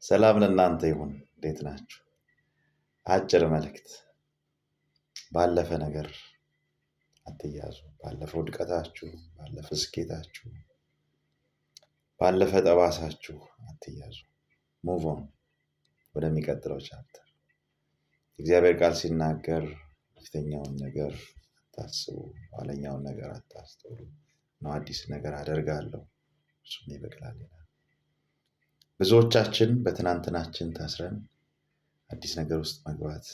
ሰላም ለእናንተ ይሁን። እንዴት ናችሁ? አጭር መልእክት። ባለፈ ነገር አትያዙ። ባለፈ ውድቀታችሁ፣ ባለፈ ስኬታችሁ፣ ባለፈ ጠባሳችሁ አትያዙ። ሙቭ ኦን፣ ወደሚቀጥለው ቻፕተር። እግዚአብሔር ቃል ሲናገር ፊተኛውን ነገር አታስቡ፣ ኋለኛውን ነገር አታስተውሉ ነው። አዲስ ነገር አደርጋለሁ እሱም ይበቅላል ይላል። ብዙዎቻችን በትናንትናችን ታስረን አዲስ ነገር ውስጥ መግባት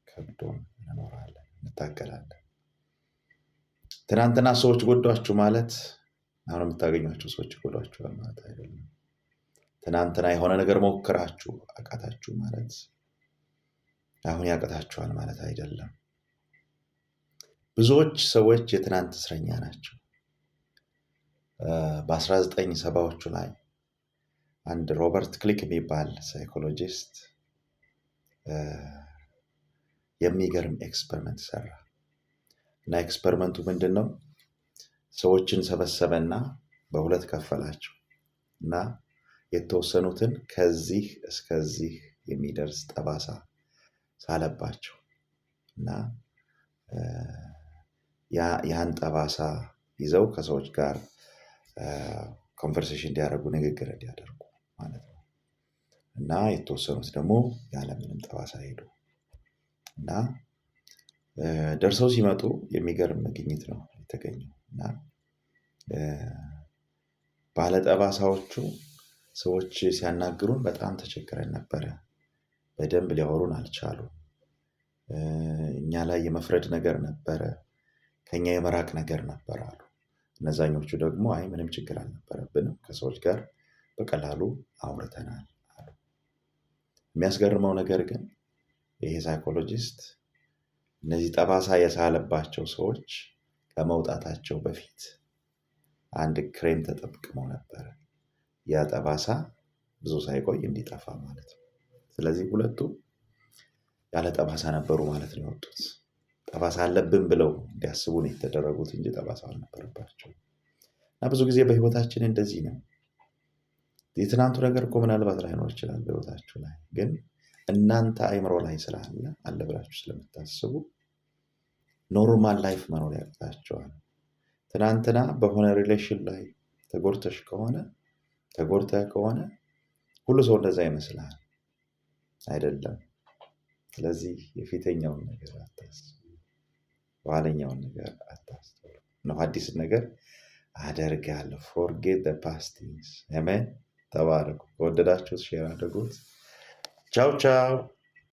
ከብዶን እንኖራለን፣ እንታገላለን። ትናንትና ሰዎች ጎዷችሁ ማለት አሁን የምታገኟቸው ሰዎች ጎዷችኋል ማለት አይደለም። ትናንትና የሆነ ነገር ሞክራችሁ አቃታችሁ ማለት አሁን ያቅታችኋል ማለት አይደለም። ብዙዎች ሰዎች የትናንት እስረኛ ናቸው። በ1970ዎቹ ላይ አንድ ሮበርት ክሊክ የሚባል ሳይኮሎጂስት የሚገርም ኤክስፐሪመንት ሰራ እና ኤክስፐሪመንቱ ምንድን ነው? ሰዎችን ሰበሰበና በሁለት ከፈላቸው እና የተወሰኑትን ከዚህ እስከዚህ የሚደርስ ጠባሳ ሳለባቸው እና ያን ጠባሳ ይዘው ከሰዎች ጋር ኮንቨርሴሽን እንዲያደርጉ፣ ንግግር እንዲያደርጉ ማለት ነው። እና የተወሰኑት ደግሞ ያለምንም ጠባሳ ሄዱ እና ደርሰው ሲመጡ የሚገርም ግኝት ነው የተገኘው። እና ባለጠባሳዎቹ ሰዎች ሲያናግሩን በጣም ተቸግረን ነበረ፣ በደንብ ሊያወሩን አልቻሉም። እኛ ላይ የመፍረድ ነገር ነበረ፣ ከኛ የመራቅ ነገር ነበር አሉ። እነዛኞቹ ደግሞ አይ ምንም ችግር አልነበረብንም፣ ከሰዎች ጋር በቀላሉ አውርተናል አሉ። የሚያስገርመው ነገር ግን ይሄ ሳይኮሎጂስት እነዚህ ጠባሳ የሳለባቸው ሰዎች ከመውጣታቸው በፊት አንድ ክሬም ተጠቅመው ነበር፣ ያ ጠባሳ ብዙ ሳይቆይ እንዲጠፋ ማለት ነው። ስለዚህ ሁለቱ ያለ ጠባሳ ነበሩ ማለት ነው የወጡት። ጠባሳ አለብን ብለው እንዲያስቡ ነው የተደረጉት እንጂ ጠባሳ አልነበረባቸው። እና ብዙ ጊዜ በህይወታችን እንደዚህ ነው። የትናንቱ ነገር እኮ ምናልባት ላይኖር ይችላል በህይወታችሁ ላይ፣ ግን እናንተ አይምሮ ላይ ስላለ አለ ብላችሁ ስለምታስቡ ኖርማል ላይፍ መኖር ያቅታችኋል። ትናንትና በሆነ ሪሌሽን ላይ ተጎድተሽ ከሆነ ተጎድተህ ከሆነ ሁሉ ሰው እንደዛ ይመስልሃል፣ አይደለም። ስለዚህ የፊተኛውን ነገር አታስቡ፣ የኋለኛውን ነገር አታስተውሉ ነው። አዲስ ነገር አደርጋለሁ። ፎርጌት ዘ ፓስት ቲንግስ። አሜን። ተባረኩ። ከወደዳችሁት ሼር አድርጉት። ቻው ቻው።